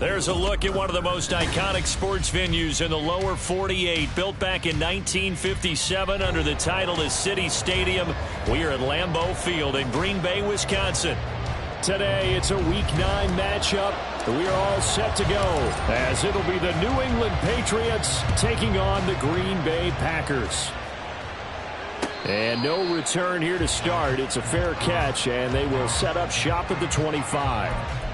There's a look at one of the most iconic sports venues in the lower 48. Built back in 1957 under the title of City Stadium. We are at Lambeau Field in Green Bay, Wisconsin. Today, it's a Week 9 matchup. We are all set to go, as it'll be the New England Patriots taking on the Green Bay Packers. And no return here to start. It's a fair catch, and they will set up shop at the 25.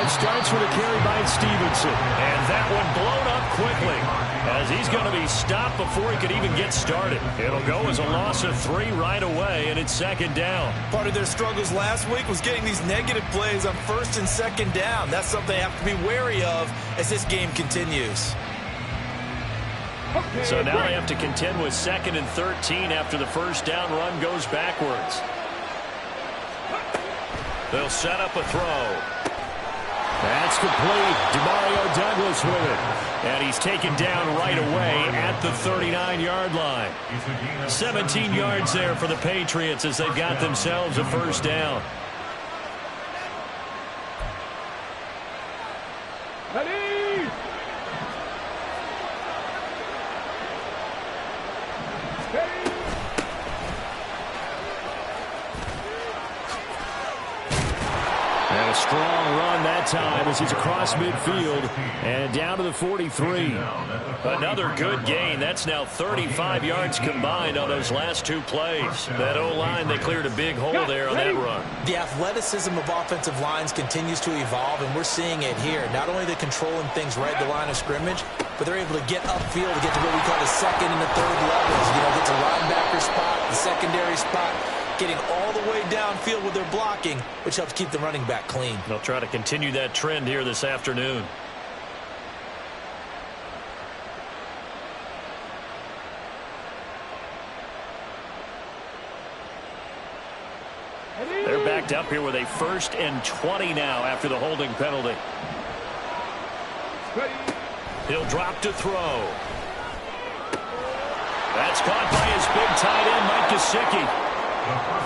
Starts with a carry by Stevenson. And that one blown up quickly, as he's going to be stopped before he could even get started. It'll go as a loss of 3 right away, and it's second down. Part of their struggles last week was getting these negative plays on first and second down. That's something they have to be wary of as this game continues. So now they have to contend with 2nd and 13 after the first down run goes backwards. They'll set up a throw. That's complete. Demario Douglas with it. And he's taken down right away at the 39-yard line. 17 yards there for the Patriots as they've got themselves a first down. Ready? And a strong run that time as he's across midfield and down to the 43. Another good gain. That's now 35 yards combined on those last 2 plays. That O-line, they cleared a big hole there on that run. The athleticism of offensive lines continues to evolve, and we're seeing it here. Not only are they controlling things right at the line of scrimmage, but they're able to get upfield to get to what we call the second and the third levels. You know, get to linebacker spot, the secondary spot, getting all the way downfield with their blocking, which helps keep the running back clean. They'll try to continue that trend here this afternoon. They're backed up here with a 1st and 20 now after the holding penalty. He'll drop to throw. That's caught by his big tight end, Mike Gesicki.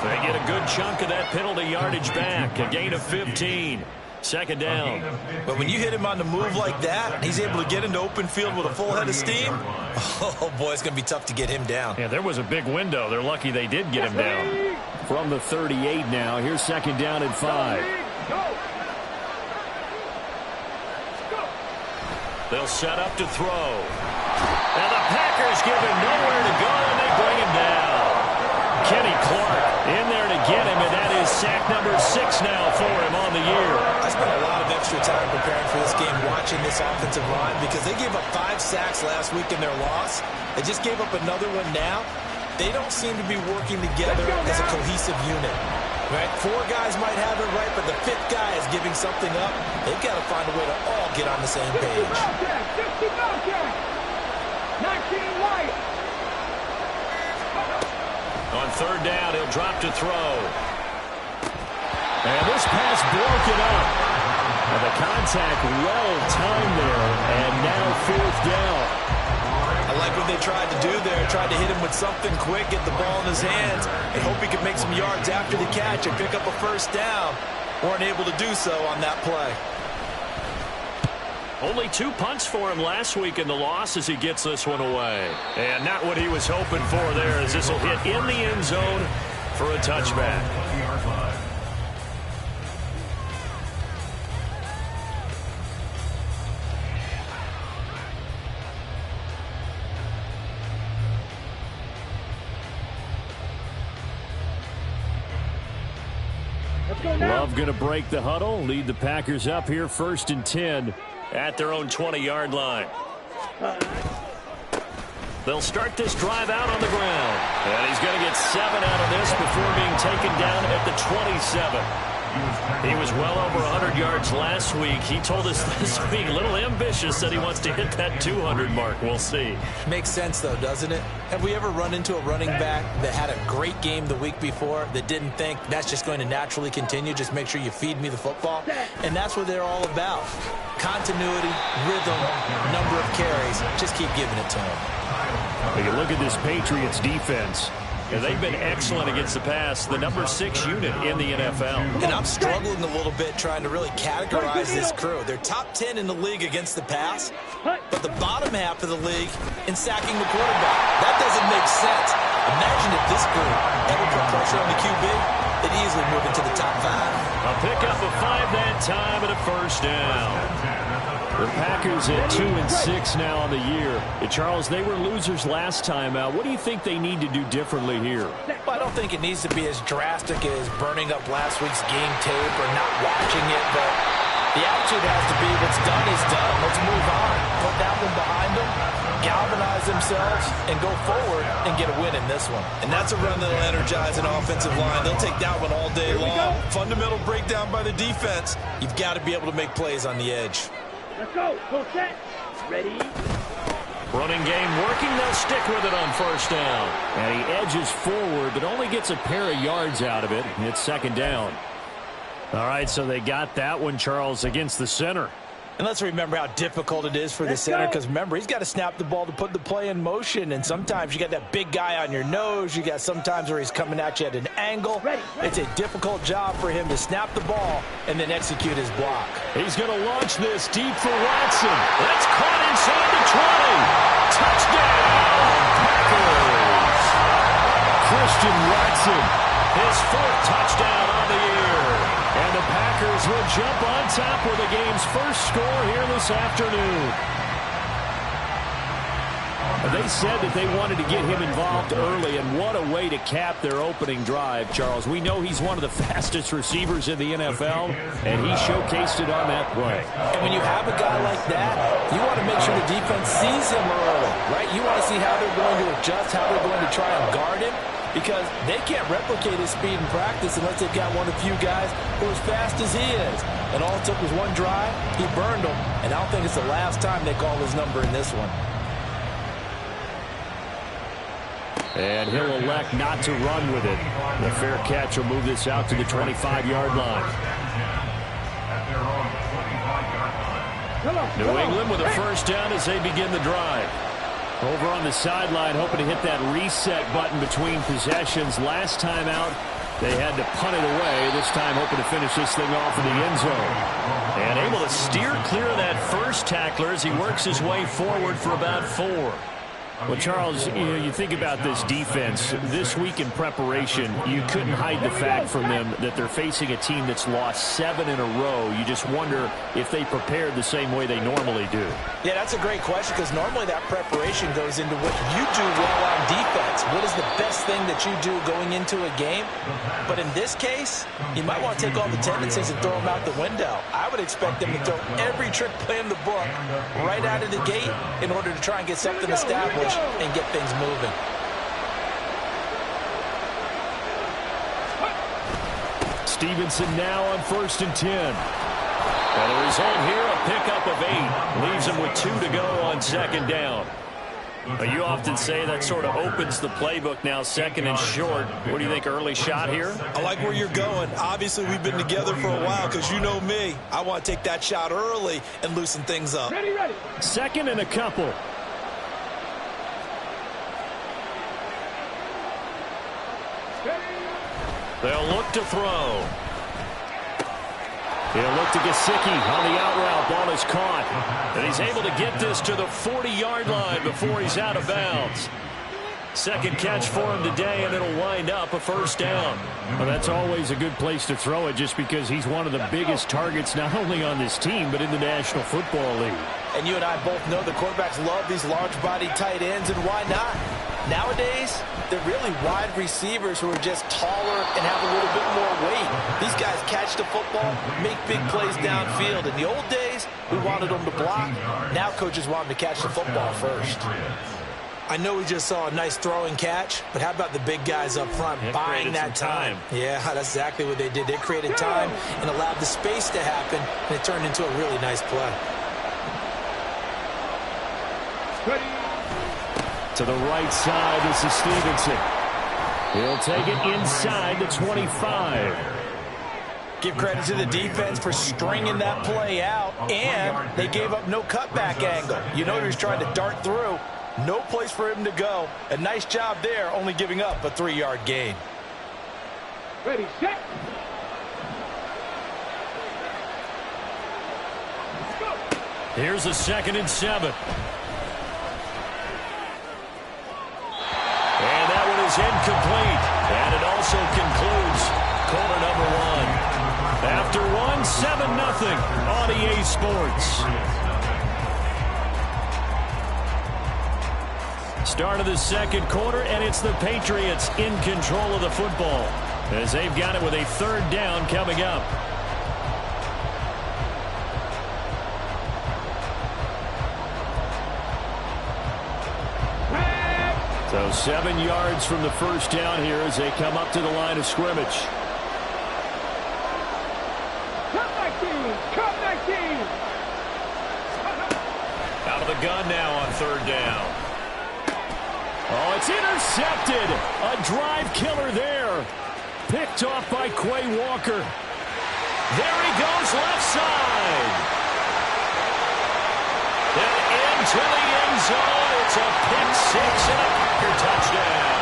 They get a good chunk of that penalty yardage back. A gain of 15. Second down. But when you hit him on the move like that, and he's able to get into open field with a full head of steam, oh, boy, it's going to be tough to get him down. Yeah, there was a big window. They're lucky they did get him down. From the 38 now, here's second down and 5. They'll set up to throw. And the Packers give him nowhere to go, and they bring him down. Kenny Clark in there to get him, and that is sack number 6 now for him on the year. I spent a lot of extra time preparing for this game, watching this offensive line, because they gave up 5 sacks last week in their loss. They just gave up another one now. They don't seem to be working together as a cohesive unit. Right? 4 guys might have it right, but the 5th guy is giving something up. They've got to find a way to all get on the same page. 19 White. On third down, he'll drop to throw. And this pass broken up. And the contact well timed there. And now 4th down. I like what they tried to do there. Tried to hit him with something quick, get the ball in his hands, and hope he could make some yards after the catch and pick up a first down. Weren't able to do so on that play. Only 2 punts for him last week in the loss as he gets this one away. And not what he was hoping for there, as this will hit in the end zone for a touchback. Love going to break the huddle, lead the Packers up here 1st and 10 at their own 20-yard line. They'll start this drive out on the ground. And he's going to get 7 out of this before being taken down at the 27. He was well over 100 yards last week. He told us this week, a little ambitious, that he wants to hit that 200 mark. We'll see. Makes sense, though, doesn't it? Have we ever run into a running back that had a great game the week before that didn't think that's just going to naturally continue? Just make sure you feed me the football. And that's what they're all about. Continuity, rhythm, number of carries. Just keep giving it to him. When you look at this Patriots defense, and they've been excellent against the pass, the number 6 unit in the NFL. And I'm struggling a little bit trying to really categorize this crew. They're top 10 in the league against the pass, but the bottom half of the league in sacking the quarterback. That doesn't make sense. Imagine if this group ever put pressure on the QB, they'd easily move into the top 5. A pickup of 5 that time and a first down. The Packers at 2-6 now on the year. Charles, they were losers last time out. What do you think they need to do differently here? Well, I don't think it needs to be as drastic as burning up last week's game tape or not watching it, but the attitude has to be what's done is done. Let's move on. Put that one behind them, galvanize themselves, and go forward and get a win in this one. And that's a run that'll energize an offensive line. They'll take that one all day long. Fundamental breakdown by the defense. You've got to be able to make plays on the edge. Let's go. Full set. Ready. Running game working. They'll stick with it on first down. And he edges forward, but only gets a pair of yards out of it. It's second down. All right, so they got that one, Charles, against the center. And let's remember how difficult it is for the center, because remember, he's got to snap the ball to put the play in motion, and sometimes you got that big guy on your nose. You got sometimes where he's coming at you at an angle. It's a difficult job for him to snap the ball and then execute his block. He's going to launch this deep for Watson. That's caught inside the 20. Touchdown, Packers. Christian Watson, his 4th touchdown on the year. And the Packers will jump on top with the game's first score here this afternoon. They said that they wanted to get him involved early, and what a way to cap their opening drive, Charles. We know he's one of the fastest receivers in the NFL, and he showcased it on that play. And when you have a guy like that, you want to make sure the defense sees him early, right? You want to see how they're going to adjust, how they're going to try and guard him, because they can't replicate his speed in practice unless they've got one of the few guys who are as fast as he is. And all it took was one drive. He burned them, and I don't think it's the last time they call his number in this one. And he'll elect not to run with it. The fair catch will move this out to the 25-yard line. New England with a first down as they begin the drive. Over on the sideline, hoping to hit that reset button between possessions. Last time out, they had to punt it away. This time, hoping to finish this thing off in the end zone. And able to steer clear of that first tackler as he works his way forward for about 4. Well, Charles, you think about this defense. This week in preparation, you couldn't hide the fact from them that they're facing a team that's lost 7 in a row. You just wonder if they prepared the same way they normally do. Yeah, that's a great question, because normally that preparation goes into what you do well on defense. What is the best thing that you do going into a game? But in this case, you might want to take all the tendencies and throw them out the window. I would expect them to throw every trick play in the book right out of the gate in order to try and get something established and get things moving. Stevenson now on 1st and 10. And the result here, a pickup of 8. Leaves him with 2 to go on second down. You often say that sort of opens the playbook now, 2nd and short. What do you think, early shot here? I like where you're going. Obviously, we've been together for a while, because you know me. I want to take that shot early and loosen things up. Ready. 2nd and a couple. They'll look to throw. He'll look to Gesicki on the out route. Ball is caught. And he's able to get this to the 40-yard line before he's out of bounds. Second catch for him today, and it'll wind up a first down. Well, that's always a good place to throw it, just because he's one of the biggest targets not only on this team but in the National Football League. And you and I both know the quarterbacks love these large-bodied tight ends, and why not? Nowadays, they're really wide receivers who are just taller and have a little bit more weight. These guys catch the football, make big plays downfield. In the old days, we wanted them to block. Now coaches want them to catch the football first. I know we just saw a nice throwing catch, but how about the big guys up front buying that time? Yeah, that's exactly what they did. They created time and allowed the space to happen, and it turned into a really nice play. To the right side, this is Stevenson. He'll take it inside the 25. Give credit to the defense for stringing that play out, and they gave up no cutback angle. You know he was trying to dart through. No place for him to go. A nice job there, only giving up a 3-yard gain. Ready, set. Here's a 2nd and 7. And that one is incomplete. And it also concludes quarter number 1. After one, 7-0 on EA Sports. Start of the 2nd quarter, and it's the Patriots in control of the football as they've got it with a 3rd down coming up. So 7 yards from the 1st down here as they come up to the line of scrimmage. Cut back team! Cut back team! Out of the gun now on 3rd down. Oh, it's intercepted. A drive killer there. Picked off by Quay Walker. There he goes, left side. And into the end zone. It's a pick 6 and a Packer touchdown.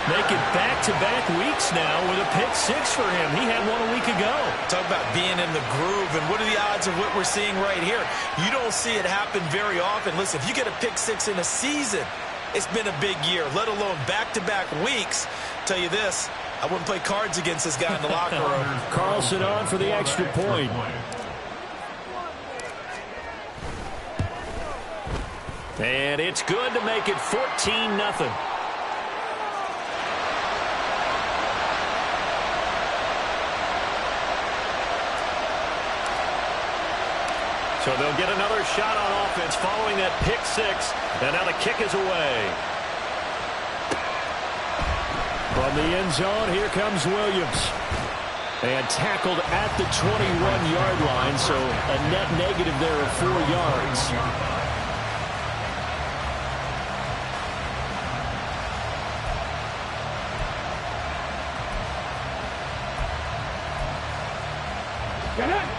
Make it back-to-back weeks now with a pick 6 for him. He had one a week ago. Talk about being in the groove, and what are the odds of what we're seeing right here? You don't see it happen very often. Listen, if you get a pick 6 in a season, it's been a big year, let alone back-to-back weeks. Tell you this, I wouldn't play cards against this guy in the locker room. Carlson on for the extra point. And it's good to make it 14-0. So they'll get another shot on offense following that pick 6. And now the kick is away. From the end zone, here comes Williams. And tackled at the 21-yard line, so a net negative there of 4 yards. Get it!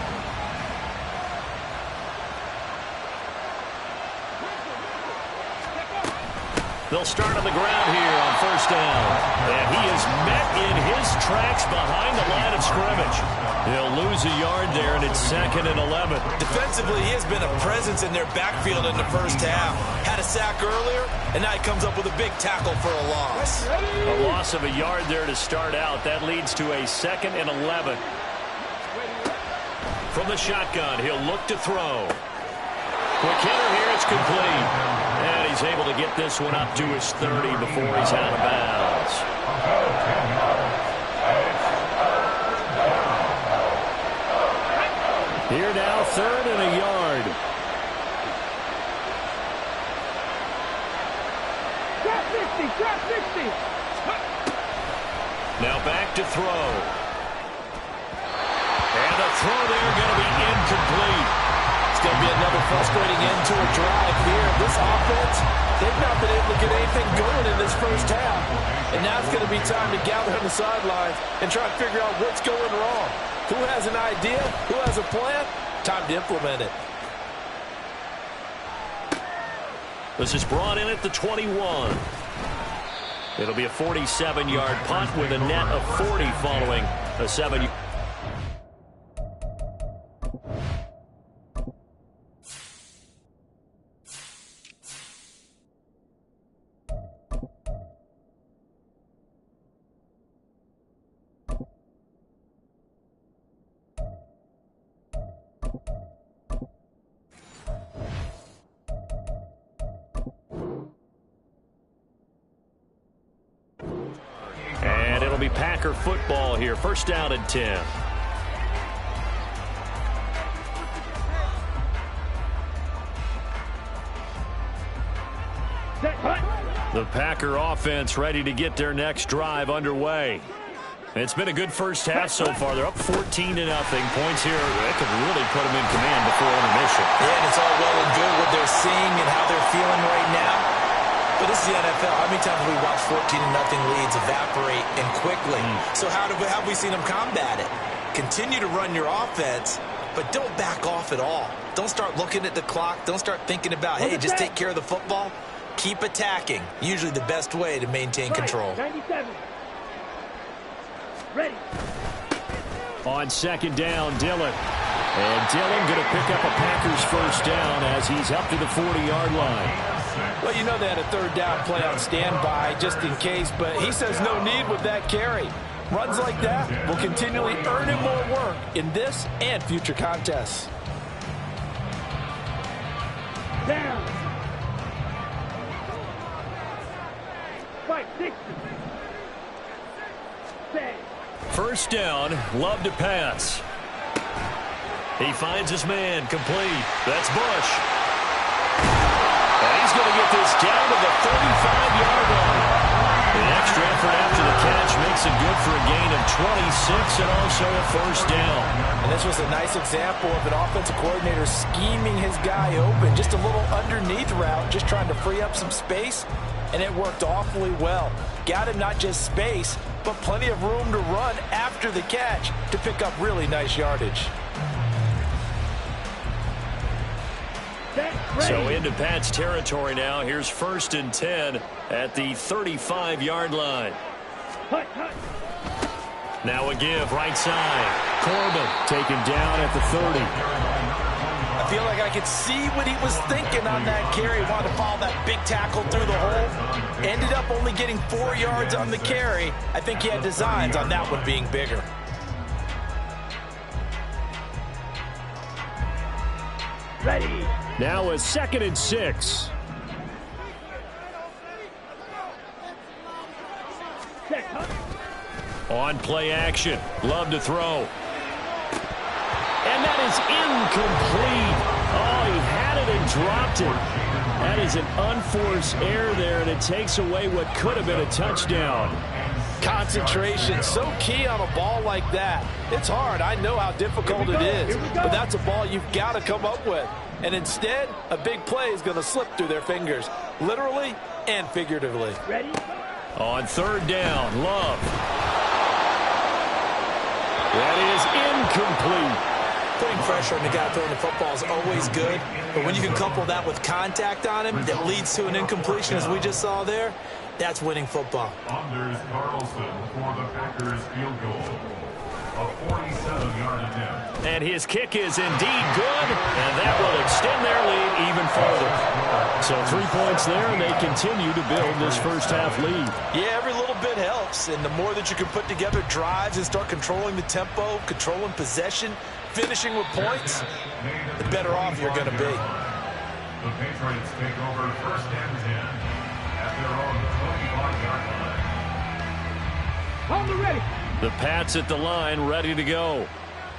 They'll start on the ground here on 1st down. And he is met in his tracks behind the line of scrimmage. He'll lose a yard there, and it's 2nd and 11. Defensively, he has been a presence in their backfield in the first half. Had a sack earlier, and now he comes up with a big tackle for a loss. A loss of a yard there to start out. That leads to a 2nd and 11. From the shotgun, he'll look to throw. Quick hitter here, it's complete. And he's able to get this one up to his 30 before he's out of bounds. Here now, 3rd and a yard. Trap 60! Trap 60! Now back to throw. And the throw there going to be incomplete. It's going to be another frustrating end to a drive here. This offense, they've not been able to get anything going in this first half. And now it's going to be time to gather on the sidelines and try to figure out what's going wrong. Who has an idea? Who has a plan? Time to implement it. This is brought in at the 21. It'll be a 47-yard punt with a net of 40 following a 7. it'll be Packer football here. First down and 10. The Packer offense ready to get their next drive underway. It's been a good first half so far. They're up 14-0. Points here, that could really put them in command before intermission. Yeah, and it's all well and good what they're seeing and how they're feeling right now. But this is the NFL. How many times have we watched 14-0 leads evaporate and quickly? So how have we seen them combat it? Continue to run your offense, but don't back off at all. Don't start looking at the clock. Don't start thinking about, hey, just take care of the football. Keep attacking. Usually the best way to maintain control. 97. Ready. On second down, Dillon. And Dillon going to pick up a Packers first down as he's up to the 40-yard line. Well, you know they had a third down play on standby just in case, but he says no need with that carry. Runs like that will continually earn him more work in this and future contests. Down. 560. Stay. First down, Love to pass. He finds his man, complete. That's Bush. And he's going to get this down to the 35-yard line. The extra effort after the catch makes it good for a gain of 26 and also a first down. And this was a nice example of an offensive coordinator scheming his guy open. Just a little underneath route, just trying to free up some space, and it worked awfully well. Got him not just space, but plenty of room to run after the catch to pick up really nice yardage. So into Pats territory now. Here's first and 10 at the 35-yard line. Now a give right side. Corbin taken down at the 30. I feel like I could see what he was thinking on that carry. Wanted to follow that big tackle through the hole. Ended up only getting 4 yards on the carry. I think he had designs on that one being bigger. Ready. Now a second and 6. On play action. Love to throw. And that is incomplete. Oh, he had it and dropped it. That is an unforced error there, and it takes away what could have been a touchdown. Concentration, so key on a ball like that. It's hard. I know how difficult it is, but that's a ball you've got to come up with. And instead, a big play is going to slip through their fingers, literally and figuratively. Ready. On third down, Love. That is incomplete. Putting pressure on the guy throwing the football is always good, but when you can couple that with contact on him that leads to an incompletion, as we just saw there, that's winning football. Anders Carlson for the Packers field goal. A 47-yard attempt. And his kick is indeed good, and that will extend their lead even further. So 3 points there, and they continue to build this first half lead. Yeah, every little bit helps, and the more that you can put together drives and start controlling the tempo, controlling possession, finishing with points, the better off you're going to be. The Patriots take over first and 10 at their own 25-yard line. On the ready. The Pats at the line, ready to go.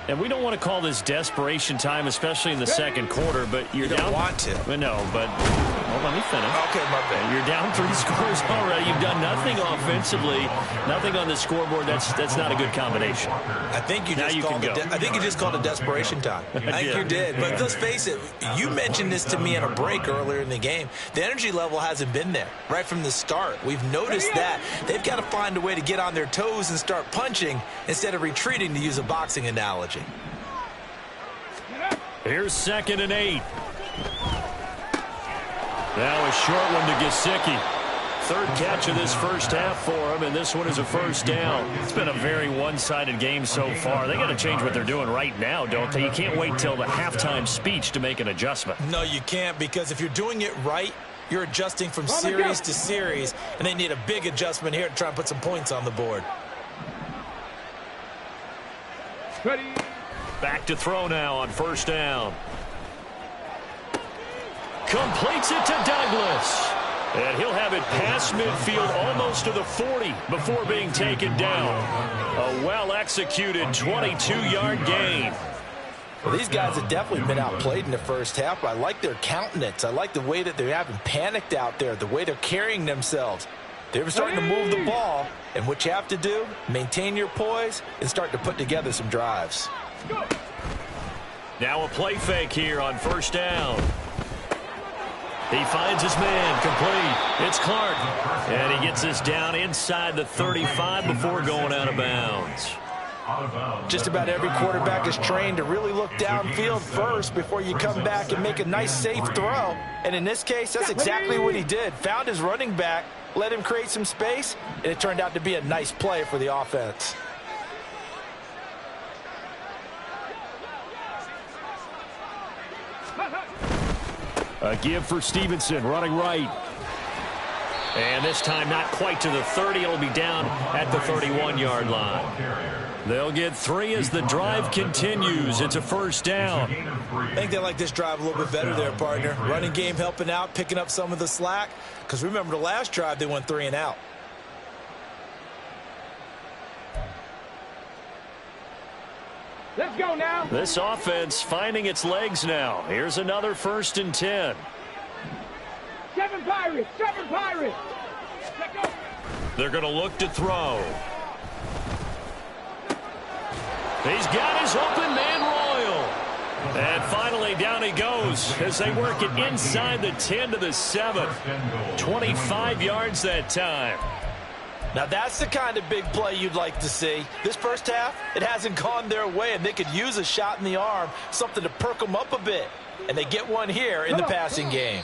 And we don't want to call this desperation time, especially in the second quarter, but you're You down. don't want to. No, but well, let me finish. Okay, my bad. You're down 3 scores already. You've done nothing offensively, nothing on the scoreboard. That's not a good combination. I think you Now just you called can it. go. I think you just called it desperation time. I think did. you did. But let's face it. You mentioned this to me in a break earlier in the game. The energy level hasn't been there right from the start. We've noticed that they've got to find a way to get on their toes and start punching instead of retreating, to use a boxing analogy. Here's second and 8. Now a short one to Gesicki. Third catch of this first half for him, and this one is a first down. It's been a very one-sided game so far. They got to change what they're doing right now, don't they? You can't wait till the halftime speech to make an adjustment. No, you can't, because if you're doing it right, you're adjusting from series to series, and they need a big adjustment here to try and put some points on the board. Ready. Back to throw now on first down. Completes it to Douglas. And he'll have it past midfield almost to the 40 before being taken down. A well-executed 22-yard gain. Well, these guys have definitely been outplayed in the first half, but I like their countenance. I like the way that they haven't panicked out there, the way they're carrying themselves. They're starting to move the ball, and what you have to do, maintain your poise and start to put together some drives. Now a play fake here on first down. He finds his man, complete. It's Clark, and he gets this down inside the 35 before going out of bounds. Just about every quarterback is trained to really look downfield first before you come back and make a nice, safe throw. And in this case, that's exactly what he did. Found his running back, let him create some space, and it turned out to be a nice play for the offense. A give for Stevenson, running right. And this time not quite to the 30. It'll be down at the 31-yard line. They'll get 3 as the drive continues. It's a first down. I think they like this drive a little bit better there, partner. Running game helping out, picking up some of the slack. Because remember the last drive, they went 3 and out. Let's go now. This offense finding its legs now. Here's another 1st and 10. 7 Pirates, 7 Pirates. Let's go. They're going to look to throw. He's got his open man, Royal. And finally down he goes as they work it inside the 10 to the 7. 25 yards that time. Now that's the kind of big play you'd like to see. This first half, it hasn't gone their way, and they could use a shot in the arm, something to perk them up a bit. And they get one here in the passing game.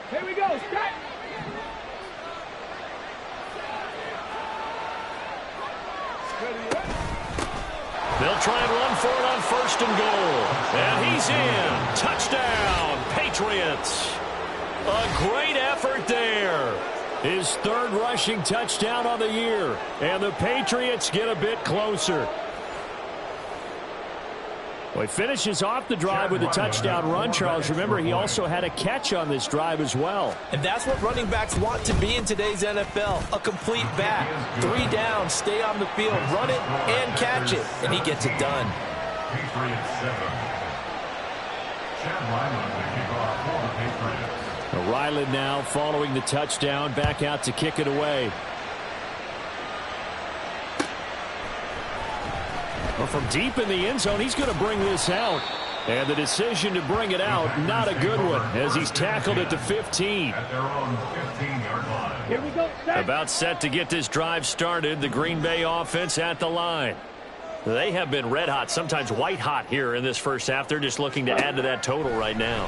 Here we go. Start. They'll try and run for it on 1st and goal. And he's in. Touchdown, Patriots. A great effort there. His 3rd rushing touchdown on the year. And the Patriots get a bit closer. Well, he finishes off the drive with a touchdown run, Charles. Remember, he also had a catch on this drive as well. And that's what running backs want to be in today's NFL, a complete back. 3 down, stay on the field, run it, and catch it. And he gets it done. Patriots 7. Chad Ryland to kick off for the Patriots. Ryland now following the touchdown, back out to kick it away. Well, from deep in the end zone, he's going to bring this out. And the decision to bring it out, not a good one, as he's tackled at the 15. At their own 15-yard line. Here we go. Set. About set to get this drive started, the Green Bay offense at the line. They have been red hot, sometimes white hot here in this first half. They're just looking to add to that total right now.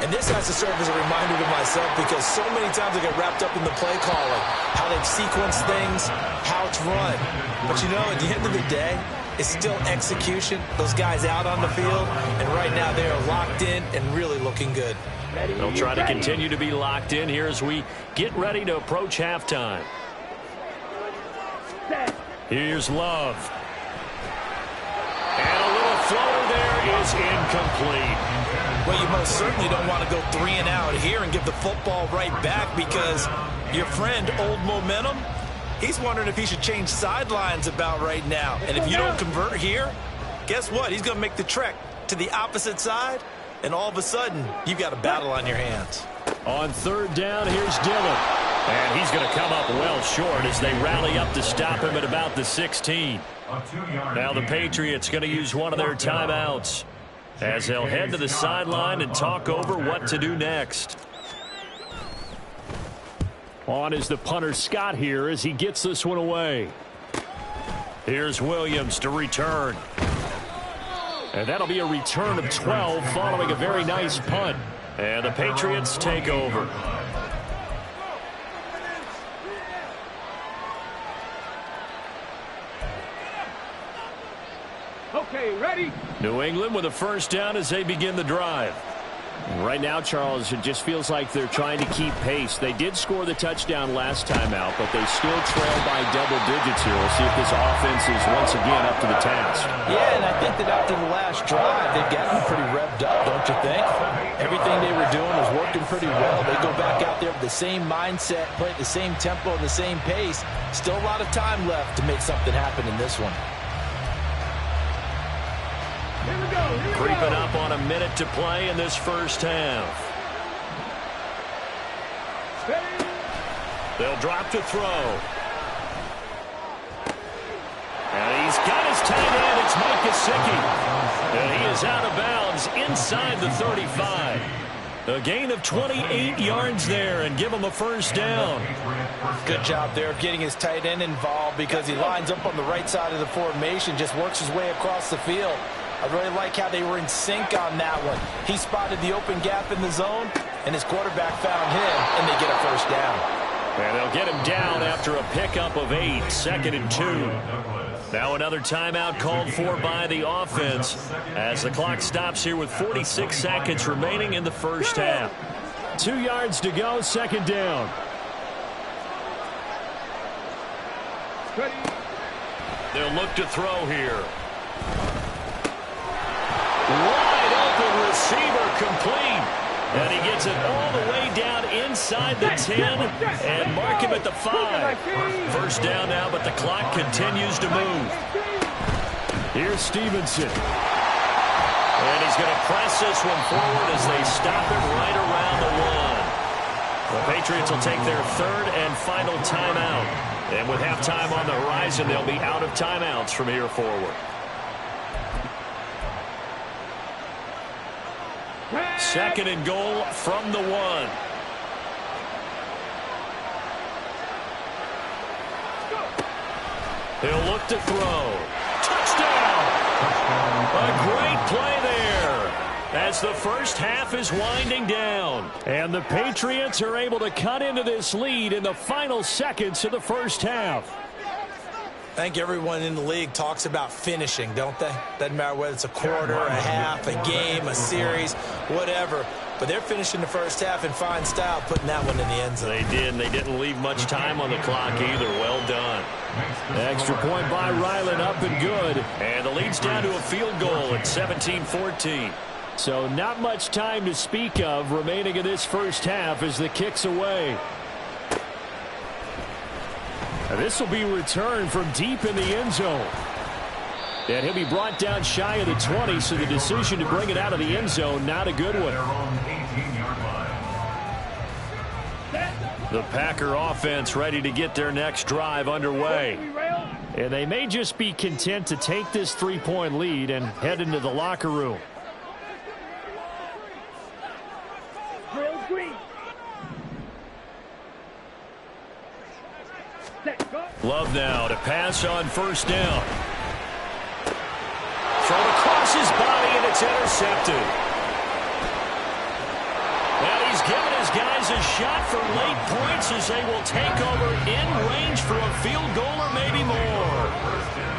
And this has to serve as a reminder to myself because so many times I get wrapped up in the play calling, how they've sequenced things, how it's run. But you know, at the end of the day, it's still execution. Those guys out on the field, and right now they are locked in and really looking good. They'll try to continue to be locked in here as we get ready to approach halftime. Here's Love. And a little floater there is incomplete. Well, you most certainly don't want to go 3 and out here and give the football right back because your friend, Old Momentum, he's wondering if he should change sidelines about right now. And if you don't convert here, guess what? He's going to make the trek to the opposite side, and all of a sudden, you've got a battle on your hands. On 3rd down, here's Dillon. And he's going to come up well short as they rally up to stop him at about the 16. Now the Patriots going to use one of their timeouts as they'll head to the sideline and talk over what to do next. On is the punter Scott here as he gets this one away. Here's Williams to return. And that'll be a return of 12 following a very nice punt. And the Patriots take over. Okay, ready? New England with a first down as they begin the drive. Right now, Charles, it just feels like they're trying to keep pace. They did score the touchdown last time out, but they still trail by double digits here. We'll see if this offense is once again up to the task. Yeah, and I think that after the last drive, they've gotten pretty revved up, don't you think? Everything they were doing was working pretty well. They go back out there with the same mindset, play at the same tempo and the same pace. Still a lot of time left to make something happen in this one. Creeping up on a minute to play in this first half. They'll drop to throw. And he's got his tight end. It's Mike Gesicki. And he is out of bounds inside the 35. A gain of 28 yards there and give him a first down. Good job there of getting his tight end involved because he lines up on the right side of the formation, just works his way across the field. I really like how they were in sync on that one. He spotted the open gap in the zone, and his quarterback found him, and they get a first down. And they'll get him down after a pickup of 8, 2nd and 2. Now another timeout called for by the offense as the clock stops here with 46 seconds remaining in the first half. 2 yards to go, 2nd down. They'll look to throw here. Wide open receiver complete. And he gets it all the way down inside the 10 and mark him at the 5. First down now, but the clock continues to move. Here's Stevenson. And he's going to press this one forward as they stop it right around the 1. The Patriots will take their 3rd and final timeout. And with halftime on the horizon, they'll be out of timeouts from here forward. 2nd and goal from the 1. He'll look to throw. Touchdown! A great play there as the first half is winding down. And the Patriots are able to cut into this lead in the final seconds of the first half. I think everyone in the league talks about finishing, don't they? Doesn't matter whether it's a quarter, a half, a game, a series, whatever. But they're finishing the first half in fine style, putting that one in the end zone. They did, and they didn't leave much time on the clock either. Well done. Extra point by Ryland, up and good. And the lead's down to a field goal at 17-14. So not much time to speak of remaining in this first half as the kick's away. This will be returned from deep in the end zone. And he'll be brought down shy of the 20, so the decision to bring it out of the end zone, not a good one. The Packer offense ready to get their next drive underway. And they may just be content to take this 3-point lead and head into the locker room. Love now to pass on first down. Thrown across his body, and it's intercepted. And he's given his guys a shot for late points as they will take over in range for a field goal or maybe more.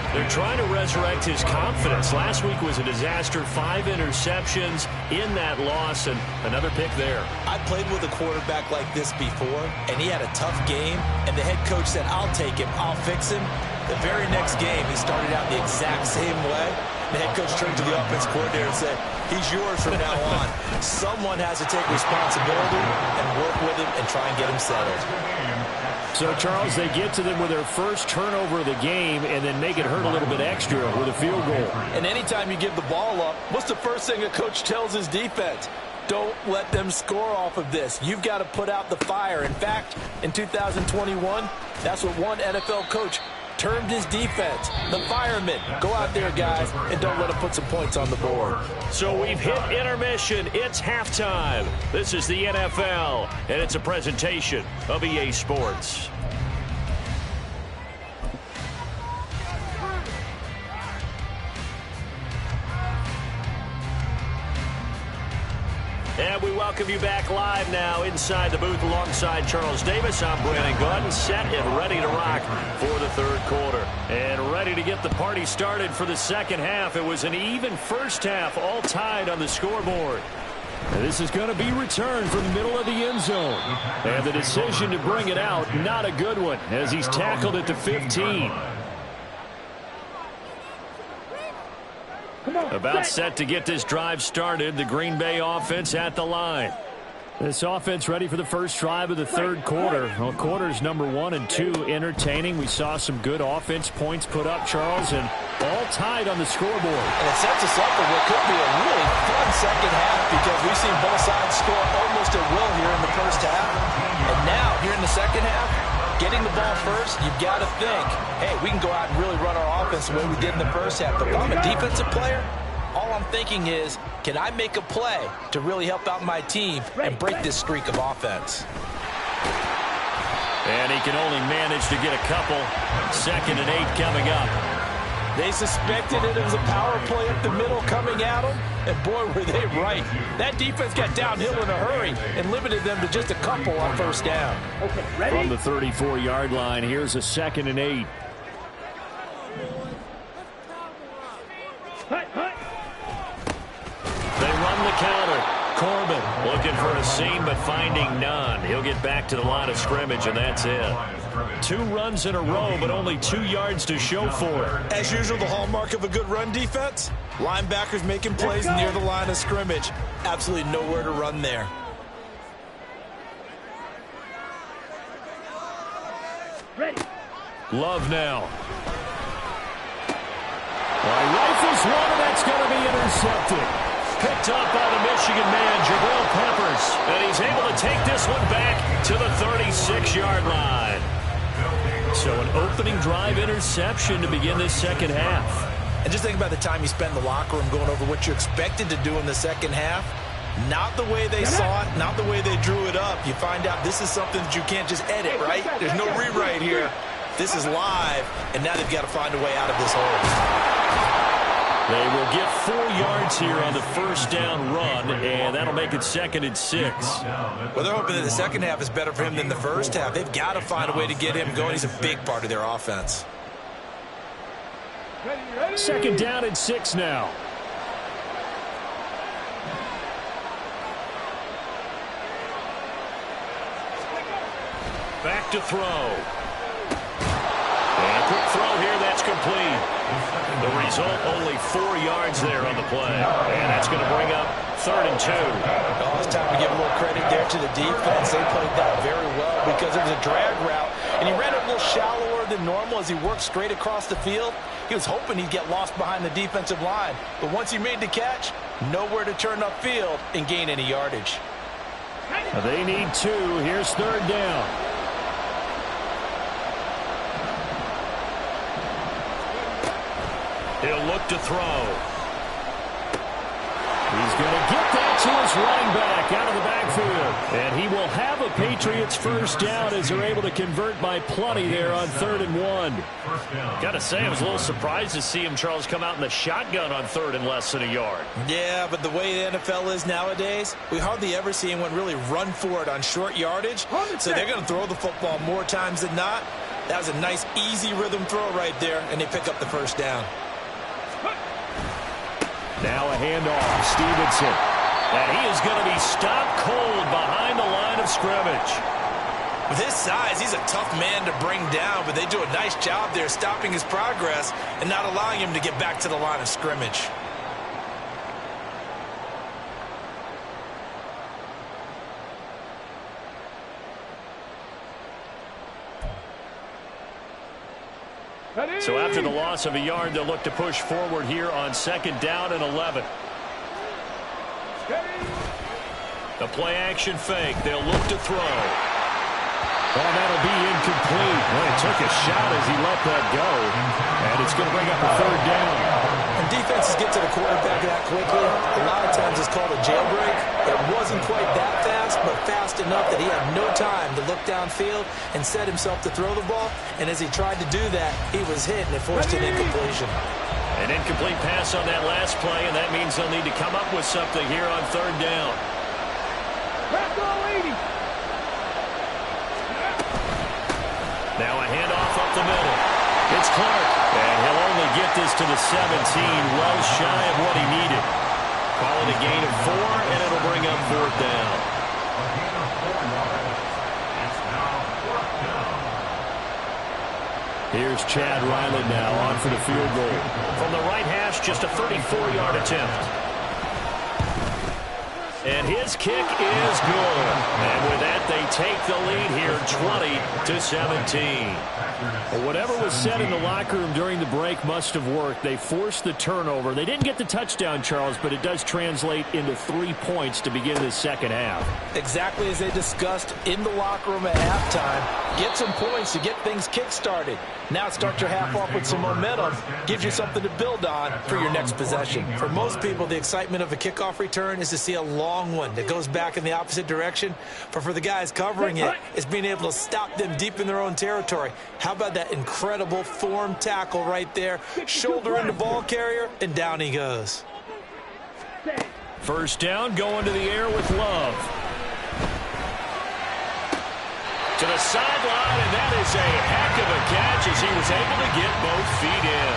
They're trying to resurrect his confidence. Last week was a disaster. 5 interceptions in that loss, and another pick there. I played with a quarterback like this before, and he had a tough game, and the head coach said, I'll take him, I'll fix him. The very next game, he started out the exact same way. The head coach turned to the offense coordinator and said, he's yours from now on. Someone has to take responsibility and work with him and try and get him settled. So, Charles, they get to them with their first turnover of the game and then make it hurt a little bit extra with a field goal. And anytime you give the ball up, what's the first thing a coach tells his defense? Don't let them score off of this. You've got to put out the fire. In fact, in 2021, that's what one NFL coach termed his defense, the firemen. Go out there, guys, and don't let them put some points on the board. So we've hit intermission. It's halftime. This is the NFL, and it's a presentation of EA Sports. And we welcome you back live now inside the booth alongside Charles Davis. I'm Brandon Gordon, set and ready to rock for the third quarter. And ready to get the party started for the second half. It was an even first half, all tied on the scoreboard. And this is going to be returned from the middle of the end zone. And the decision to bring it out, not a good one, as he's tackled at the 15. About set to get this drive started. The Green Bay offense at the line. This offense ready for the first drive of the third quarter. Well, quarters number 1 and 2 entertaining. We saw some good offense points put up, Charles, and all tied on the scoreboard. And it sets us up for what could be a really fun second half because we've seen both sides score almost at will here in the first half. And now, here in the second half, getting the ball first, you've got to think, hey, we can go out and really run our offense the way we did in the first half. But if I'm a defensive player, all I'm thinking is, can I make a play to really help out my team and break this streak of offense? And he can only manage to get a couple. 2nd and 8 coming up. They suspected it was a power play up the middle coming at them, and boy, were they right. That defense got downhill in a hurry and limited them to just a couple on first down. Okay, ready? From the 34-yard line, here's a 2nd and 8. They run the counter. Corbin looking for a seam, but finding none. He'll get back to the line of scrimmage, and that's it. 2 runs in a row, but only 2 yards to show for it. As usual, the hallmark of a good run defense, linebackers making plays near the line of scrimmage. Absolutely nowhere to run there. Ready. Love now. Rifles one, and that's going to be intercepted. Picked up by the Michigan man, Jabril Peppers. And he's able to take this one back to the 36-yard line. So an opening drive interception to begin this second half. And just think about the time you spend in the locker room going over what you expected to do in the second half. Not the way they saw it, not the way they drew it up. You find out this is something that you can't just edit, right? There's no rewrite here. This is live, and now they've got to find a way out of this hole. They will get 4 yards here on the first down run, and that'll make it 2nd and 6. Well, they're hoping that the second half is better for him than the first half. They've got to find a way to get him going. He's a big part of their offense. 2nd down and 6 now. Back to throw. And a quick throw here, that's complete. The result, only 4 yards there on the play. And that's going to bring up 3rd and 2. Oh, it's time to give a little credit there to the defense. They played that very well because it was a drag route. And he ran it a little shallower than normal as he worked straight across the field. He was hoping he'd get lost behind the defensive line. But once he made the catch, nowhere to turn upfield and gain any yardage. They need 2. Here's 3rd down. He'll look to throw. He's going to get that to his running back out of the backfield. And he will have a Patriots first down as they're able to convert by plenty there on 3rd and 1. Got to say, I was a little surprised to see him, Charles, come out in the shotgun on 3rd and less than a yard. Yeah, but the way the NFL is nowadays, we hardly ever see anyone really run for it on short yardage. So they're going to throw the football more times than not. That was a nice, easy rhythm throw right there, and they pick up the first down. Now a handoff, Stevenson. And he is going to be stopped cold behind the line of scrimmage. With his size, he's a tough man to bring down, but they do a nice job there stopping his progress and not allowing him to get back to the line of scrimmage. So after the loss of a yard, they'll look to push forward here on 2nd down and 11. The play action fake. They'll look to throw. Oh, that'll be incomplete. Well, he took a shot as he let that go. And it's going to bring up a 3rd down. When defenses get to the quarterback that quickly, a lot of times it's called a jailbreak. It wasn't quite that fast, but fast enough that he had no time to look downfield and set himself to throw the ball. And as he tried to do that, he was hit and it forced an incompletion. An incomplete pass on that last play, and that means they'll need to come up with something here on 3rd down. Now a handoff up the middle. It's Clark, and he'll only get this to the 17, well shy of what he needed. Call it a gain of 4, and it'll bring up 4th down. A gain of 4 yards. It's now 4th down. Here's Chad Ryland now on for the field goal. From the right hash, just a 34-yard attempt. And his kick is good. And with that, they take the lead here, 20-17. Well, whatever was said in the locker room during the break must have worked. They forced the turnover. They didn't get the touchdown, Charles, but it does translate into 3 points to begin the second half. Exactly as they discussed in the locker room at halftime. Get some points to get things kick-started. Now start your half off with some momentum. Gives you something to build on for your next possession. For most people, the excitement of a kickoff return is to see a long one that goes back in the opposite direction. But for the guys covering it, it's being able to stop them deep in their own territory. How about that incredible form tackle right there? Shoulder into ball carrier, and down he goes. First down, going to the air with Love. To the sideline, and that is a heck of a catch as he was able to get both feet in.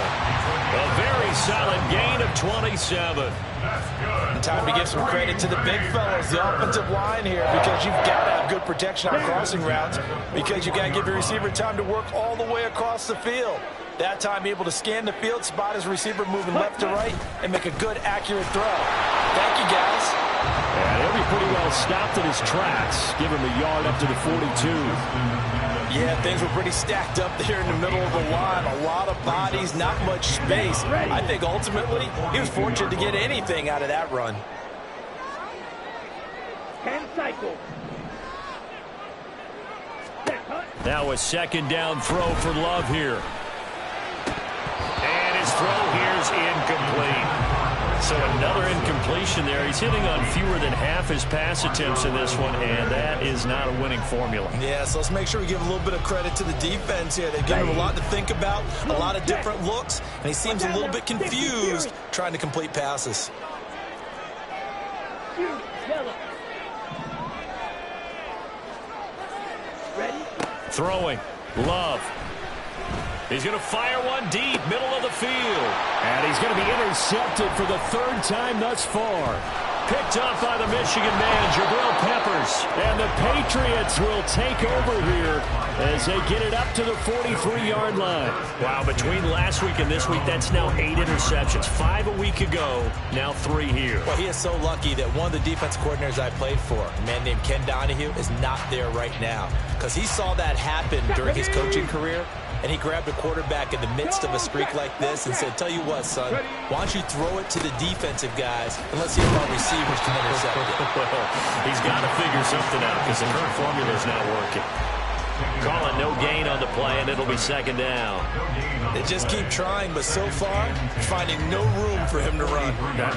A very solid gain of 27. And time to give some credit to the big fellas, the offensive line here, because you've got to have good protection on crossing routes, because you've got to give your receiver time to work all the way across the field. That time able to scan the field, spot his receiver moving left to right, and make a good, accurate throw. Thank you, guys. And he'll be pretty well stopped in his tracks. Give him a yard up to the 42. Yeah, things were pretty stacked up there in the middle of the line. A lot of bodies, not much space. I think ultimately he was fortunate to get anything out of that run. 10 cycles. Now a second down throw for Love here. And his throw here is incomplete. So another incompletion there. He's hitting on fewer than half his pass attempts in this one, and that is not a winning formula. Yeah, so let's make sure we give a little bit of credit to the defense here. They've given him a lot to think about, a lot of different looks, and he seems a little bit confused trying to complete passes. Throwing. Love. He's going to fire one deep, middle of the field. And he's going to be intercepted for the 3rd time thus far. Picked up by the Michigan man, Jabril Peppers. And the Patriots will take over here as they get it up to the 43-yard line. Wow, between last week and this week, that's now 8 interceptions. 5 a week ago, now 3 here. Well, he is so lucky that one of the defense coordinators I played for, a man named Ken Donahue, is not there right now. Because he saw that happen during his coaching career, and he grabbed a quarterback in the midst of a streak like this and said, tell you what, son, why don't you throw it to the defensive guys and let's see if our receivers can intercept it. He's got to figure something out because the current formula is not working. Calling no gain on the play, and it'll be second down. They just keep trying, but so far, finding no room for him to run.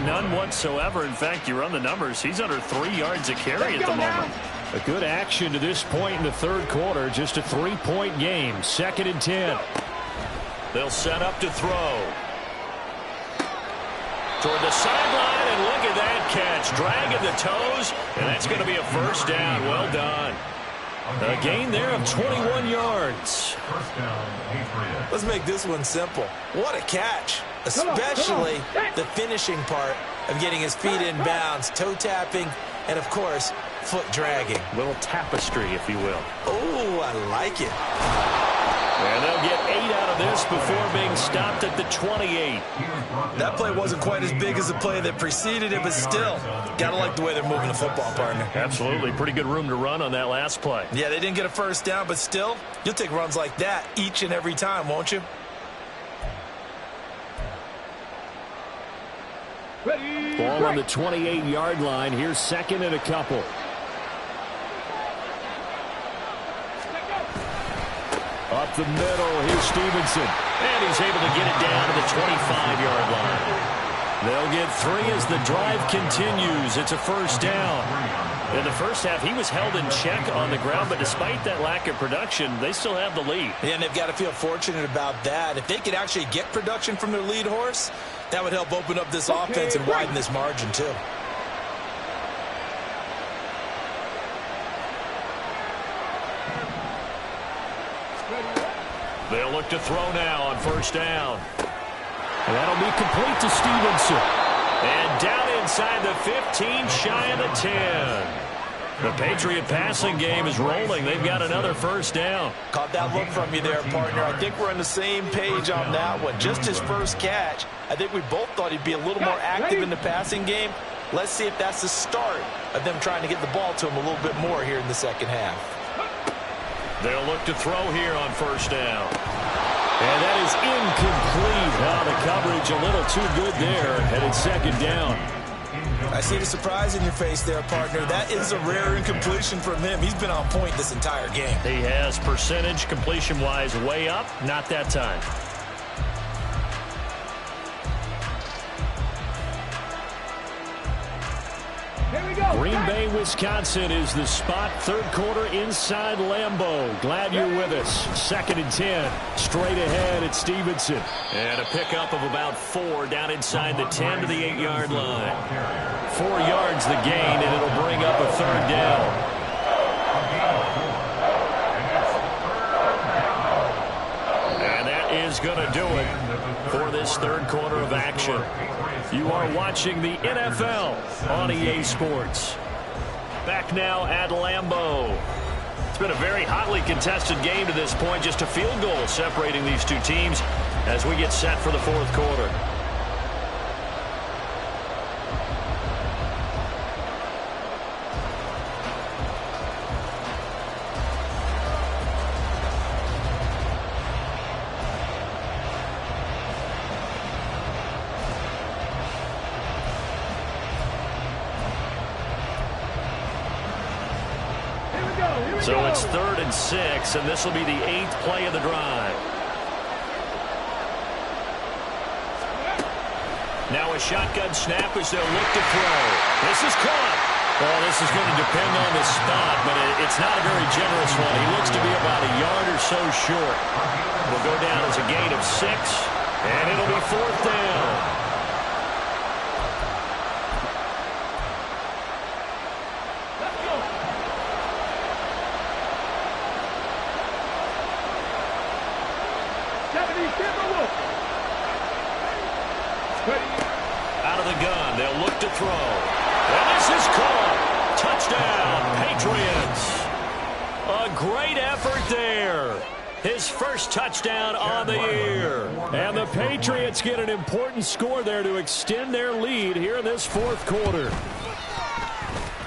None whatsoever. In fact, you run the numbers. He's under 3 yards a carry at the moment. A good action to this point in the 3rd quarter. Just a 3-point game. 2nd and 10. They'll set up to throw. Toward the sideline, and look at that catch. Dragging the toes, and that's going to be a first down. Well done. A gain there of 21 yards. Let's make this one simple. What a catch, especially the finishing part of getting his feet in bounds, toe tapping, and of course, foot dragging. Little tapestry, if you will. Oh, I like it. And they'll get 8 out of this before being stopped at the 28. That play wasn't quite as big as the play that preceded it, but still, gotta like the way they're moving the football, partner. Absolutely. Pretty good room to run on that last play. Yeah, they didn't get a first down, but still, you'll take runs like that each and every time, won't you? Ball on the 28-yard line. Here's 2nd and a couple. Up the middle, here's Stevenson. And he's able to get it down to the 25-yard line. They'll get 3 as the drive continues. It's a first down. In the first half, he was held in check on the ground, but despite that lack of production, they still have the lead. Yeah, and they've got to feel fortunate about that. If they could actually get production from their lead horse, that would help open up this offense and widen this margin, too. They'll look to throw now on first down. And that'll be complete to Stevenson. And down in inside the 15, shy of the 10. The Patriot passing game is rolling. They've got another first down. Caught that look from you there, partner. I think we're on the same page on that one. Just his first catch. I think we both thought he'd be a little more active in the passing game. Let's see if that's the start of them trying to get the ball to him a little bit more here in the second half. They'll look to throw here on first down. And that is incomplete. The coverage a little too good there. Headed second down. I see the surprise in your face there, partner. That is a rare incompletion from him. He's been on point this entire game. He has percentage completion-wise way up. Not that time. Green Bay, Wisconsin is the spot. Third quarter inside Lambeau. Glad you're with us. 2nd and 10. Straight ahead at Stevenson. And a pickup of about 4 down inside the 10 to the 8-yard line. 4 yards the gain, and it'll bring up a third down. And that is going to do it for this third quarter of action. You are watching the NFL on EA Sports. Back now at Lambeau. It's been a very hotly contested game to this point. Just a field goal separating these two teams as we get set for the fourth quarter. So it's 3rd and 6, and this will be the 8th play of the drive. Now a shotgun snap as they'll look to throw. This is caught. Well, this is going to depend on the spot, but it's not a very generous one. He looks to be about a yard or so short. Will go down as a gain of 6, and it'll be 4th down. Out of the gun, they'll look to throw. And this is caught. Touchdown, Patriots. A great effort there. His first touchdown on the year. And the Patriots get an important score there to extend their lead here in this fourth quarter.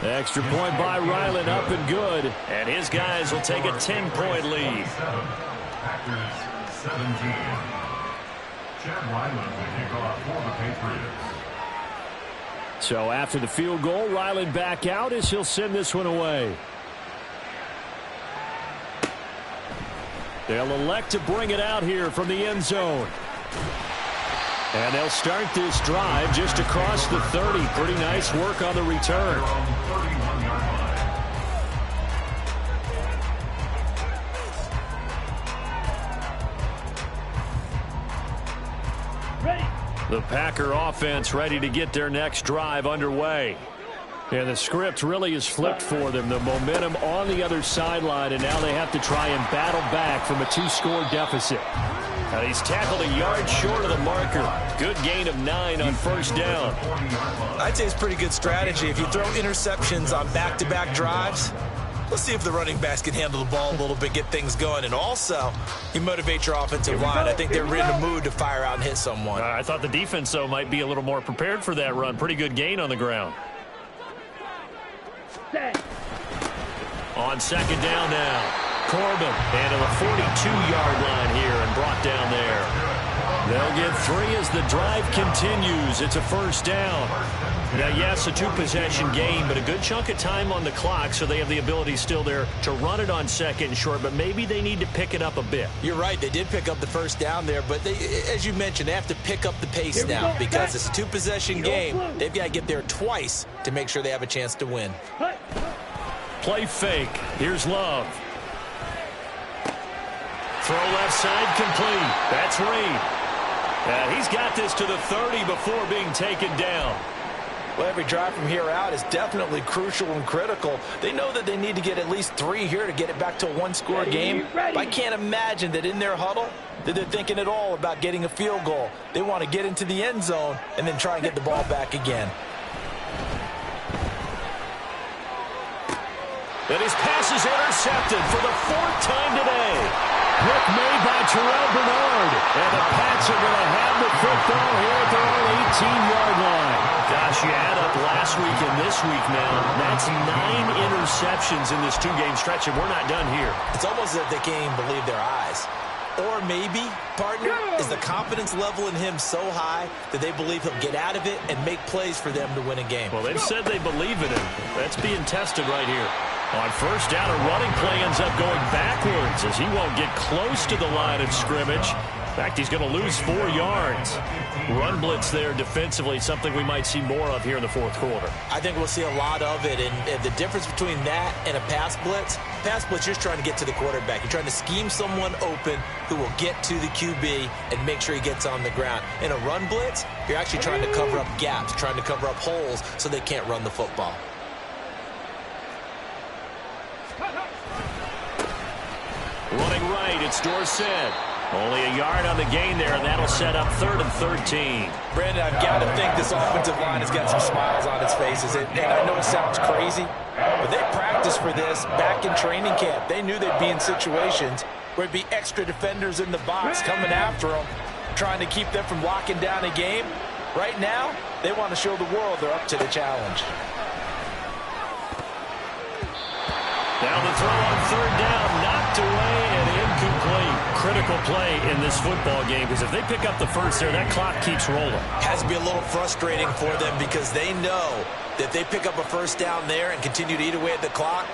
Extra point by Ryland, up and good. And his guys will take a 10-point lead. Packers 17. Chad Ryland will kick off for the Patriots. So after the field goal, Ryland back out as he'll send this one away. They'll elect to bring it out here from the end zone. And they'll start this drive just across the 30. Pretty nice work on the return. The Packer offense ready to get their next drive underway. And the script really is flipped for them. The momentum on the other sideline, and now they have to try and battle back from a 2-score deficit. And he's tackled a yard short of the marker. Good gain of 9 on first down. I'd say it's pretty good strategy. If you throw interceptions on back-to-back drives, let's see if the running backs can handle the ball a little bit, get things going. And also, you motivate your offensive line. I think they're in a mood to fire out and hit someone. I thought the defense, though, might be a little more prepared for that run. Pretty good gain on the ground. On second down now, Corbin and a 42-yard line here and brought down there. They'll get 3 as the drive continues. It's a first down. Now, yes, a 2-possession game, but a good chunk of time on the clock, so they have the ability still there to run it on second and short, but maybe they need to pick it up a bit. You're right. They did pick up the first down there, but they, as you mentioned, they have to pick up the pace now because it's a 2-possession game. They've got to get there twice to make sure they have a chance to win. Play fake. Here's Love. Throw left side complete. That's Reed. He's got this to the 30 before being taken down. Well, every drive from here out is definitely crucial and critical. They know that they need to get at least 3 here to get it back to a 1-score game. But I can't imagine that in their huddle that they're thinking at all about getting a field goal. They want to get into the end zone and then try and get the ball back again. And his pass is intercepted for the 4th time today. Pick made by Terrell Bernard. And the Pats are going to have the football here at their own 18-yard line. Gosh, you add up last week and this week now. That's 9 interceptions in this 2-game stretch, and we're not done here. It's almost as if they can't even believe their eyes. Or maybe, partner, is the confidence level in him so high that they believe he'll get out of it and make plays for them to win a game. Well, they've said they believe in him. That's being tested right here. On first down, a running play ends up going backwards as he won't get close to the line of scrimmage. In fact, he's going to lose 4 yards. Run blitz there defensively, something we might see more of here in the 4th quarter. I think we'll see a lot of it, and the difference between that and a pass blitz, you're just trying to get to the quarterback. You're trying to scheme someone open who will get to the QB and make sure he gets on the ground. In a run blitz, you're actually trying to cover up gaps, trying to cover up holes so they can't run the football. Running right, it's Dorsett. Only a yard on the gain there, and that'll set up 3rd and 13. Brandon, I've got to think this offensive line has got some smiles on its faces. And I know it sounds crazy, but they practiced for this back in training camp. They knew they'd be in situations where there'd be extra defenders in the box coming after them, trying to keep them from locking down a game. Right now, they want to show the world they're up to the challenge. Down the throw on 3rd down, knocked away and incomplete. Critical play in this football game because if they pick up the first there, that clock keeps rolling. Has to be a little frustrating for them because they know that if they pick up a first down there and continue to eat away at the clock,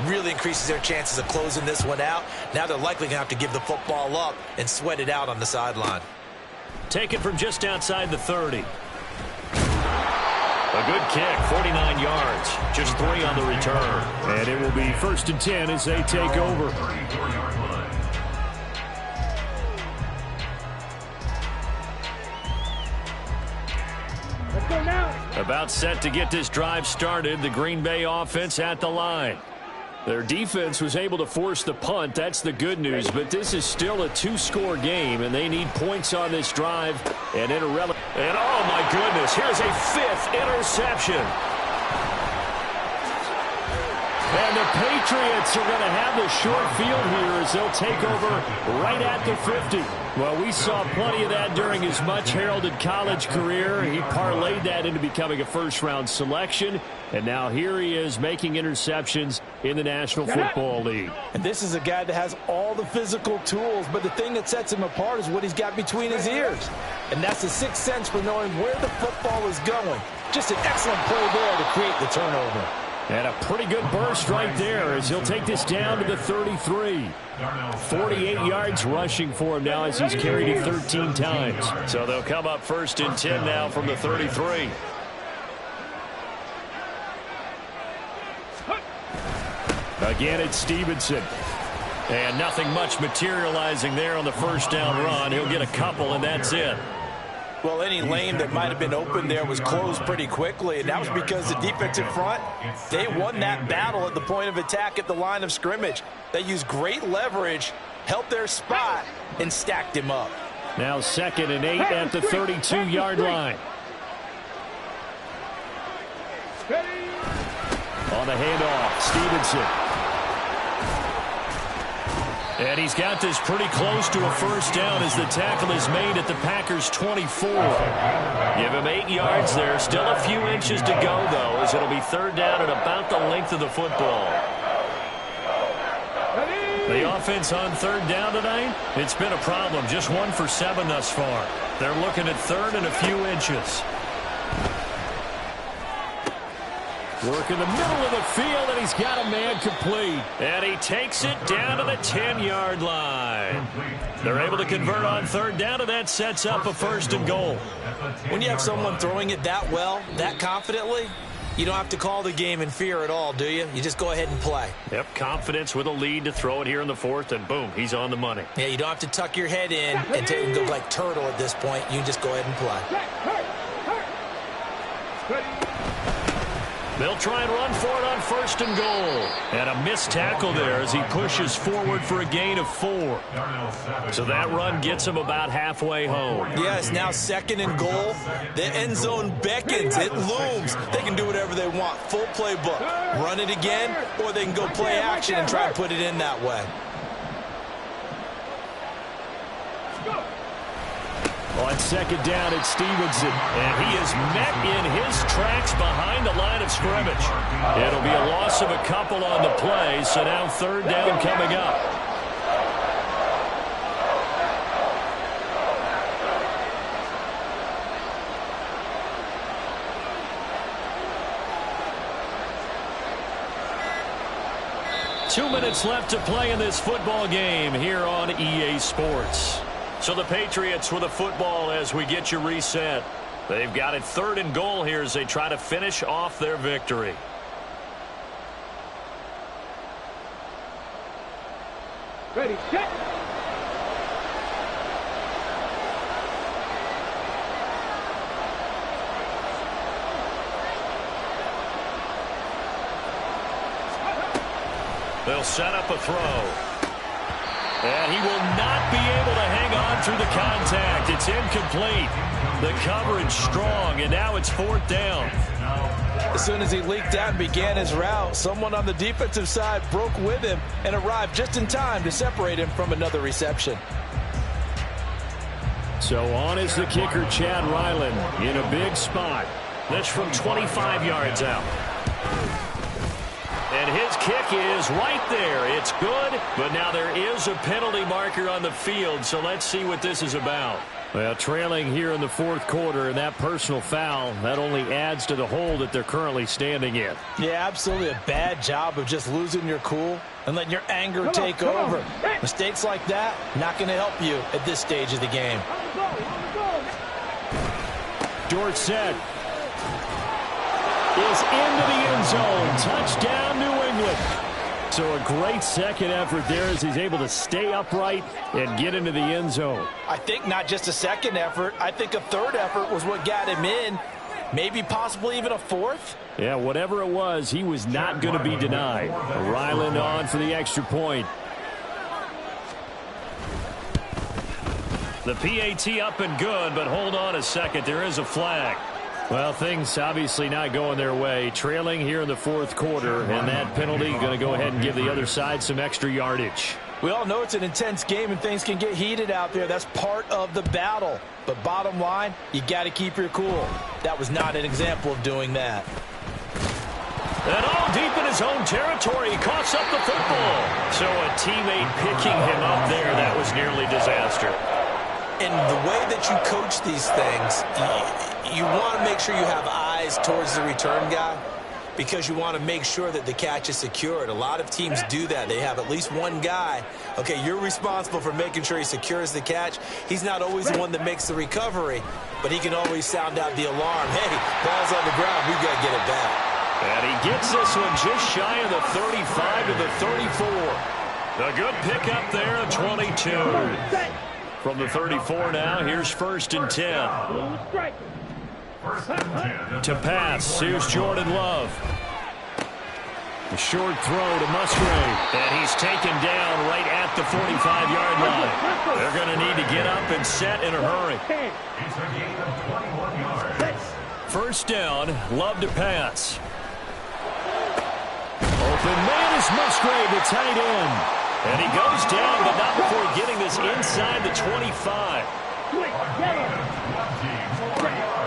really increases their chances of closing this one out. Now they're likely going to have to give the football up and sweat it out on the sideline. Take it from just outside the 30. A good kick, 49 yards. Just 3 on the return. And it will be 1st and 10 as they take over. 34-yard line. Let's go now. About set to get this drive started. The Green Bay offense at the line. Their defense was able to force the punt. That's the good news. But this is still a 2-score game, and they need points on this drive. And oh, my goodness, here's a 5th interception. And the Patriots are going to have the short field here as they'll take over right at the 50. Well, we saw plenty of that during his much-heralded college career. He parlayed that into becoming a first-round selection. And now here he is making interceptions in the National Football League. And this is a guy that has all the physical tools, but the thing that sets him apart is what he's got between his ears. And that's the 6th sense for knowing where the football is going. Just an excellent play there to create the turnover. And a pretty good burst right there as he'll take this down to the 33. 48 yards rushing for him now as he's carried it 13 times. So they'll come up 1st and 10 now from the 33. Again, it's Stevenson. And nothing much materializing there on the first down run. He'll get a couple, and that's it. Well, any lane that might have been open there was closed pretty quickly, and that was because the defensive front, they won that battle at the point of attack at the line of scrimmage. They used great leverage, helped their spot, and stacked him up. Now 2nd and 8 at the 32-yard line. On the handoff, Stevenson. And he's got this pretty close to a first down as the tackle is made at the Packers' 24. Give him 8 yards there. Still a few inches to go, though, as it'll be 3rd down at about the length of the football. The offense on 3rd down tonight, it's been a problem. Just 1 for 7 thus far. They're looking at 3rd and a few inches. Work in the middle of the field, and he's got a man complete. And he takes it down to the 10-yard line. They're able to convert on 3rd down, and that sets up a 1st and goal. When you have someone throwing it that well, that confidently, you don't have to call the game in fear at all, do you? You just go ahead and play. Yep, confidence with a lead to throw it here in the 4th, and boom, he's on the money. Yeah, you don't have to tuck your head in and go like turtle at this point. You just go ahead and play. They'll try and run for it on 1st and goal. And a missed tackle there as he pushes forward for a gain of 4. So that run gets him about halfway home. Yes, now 2nd and goal. The end zone beckons. It looms. They can do whatever they want. Full playbook. Run it again, or they can go play action and try and put it in that way. On 2nd down, it's Stevenson. And he is met in his tracks behind the line of scrimmage. It'll be a loss of a couple on the play, so now 3rd down coming up. Two minutes left to play in this football game here on EA Sports. So the Patriots with a football as we get you reset. They've got it 3rd and goal here as they try to finish off their victory. Ready, set. They'll set up a throw. And he will not be able to hang on through the contact. It's incomplete. The coverage strong, and now it's 4th down. As soon as he leaked out and began his route, someone on the defensive side broke with him and arrived just in time to separate him from another reception. So on is the kicker, Chad Ryland, in a big spot. This from 25 yards out. And his kick is right there. It's good, but now there is a penalty marker on the field, so let's see what this is about. Well, trailing here in the 4th quarter, and that personal foul, that only adds to the hole that they're currently standing in. Yeah, absolutely a bad job of just losing your cool and letting your anger take over. Mistakes like that, not going to help you at this stage of the game. Short set. Is into the end zone. Touchdown, New England. So a great second effort there as he's able to stay upright and get into the end zone. I think not just a second effort. I think a 3rd effort was what got him in. Maybe possibly even a 4th. Yeah, whatever it was, he was not going to be denied. Ryland on for the extra point. The PAT up and good, but hold on a second. There is a flag. Well, things obviously not going their way. Trailing here in the 4th quarter, and that penalty going to go ahead and give the other side some extra yardage. We all know it's an intense game and things can get heated out there. That's part of the battle. But bottom line, you got to keep your cool. That was not an example of doing that. And all deep in his own territory, he coughs up the football. So a teammate picking him up there, that was nearly disaster. And the way that you coach these things, you want to make sure you have eyes towards the return guy because you want to make sure that the catch is secured. A lot of teams do that. They have at least one guy. Okay, you're responsible for making sure he secures the catch. He's not always the one that makes the recovery, but he can always sound out the alarm. Hey, ball's on the ground. We've got to get it back. And he gets this one just shy of the 35 to the 34. A good pickup there at 22. From the 34 now, here's 1st and 10. To pass, here's Jordan Love. A short throw to Musgrave. And he's taken down right at the 45-yard line. They're going to need to get up and set in a hurry. 1st down, Love to pass. Open man is Musgrave, the tight end. And he goes down, but not before getting this inside the 25.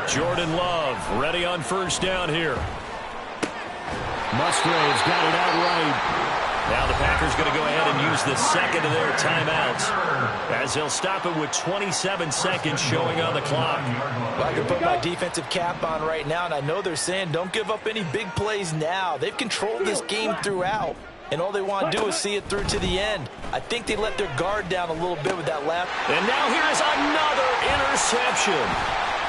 Jordan Love ready on 1st down here. Musgrave's got it outright. Now the Packers going to go ahead and use the second of their timeouts as they'll stop it with 27 seconds showing on the clock. Well, I can put my defensive cap on right now, and I know they're saying don't give up any big plays now. They've controlled this game throughout, and all they want to do is see it through to the end. I think they let their guard down a little bit with that left. And now here is another interception.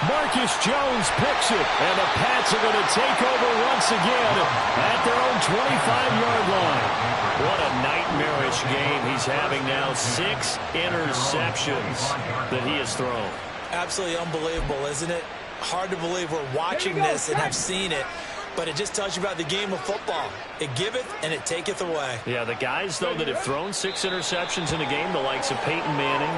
Marcus Jones picks it, and the Pats are going to take over once again at their own 25-yard line. What a nightmarish game he's having now. 6 interceptions that he has thrown. Absolutely unbelievable, isn't it? Hard to believe we're watching this and have seen it. But it just tells you about the game of football. It giveth and it taketh away. Yeah, the guys, though, that have thrown 6 interceptions in a game, the likes of Peyton Manning,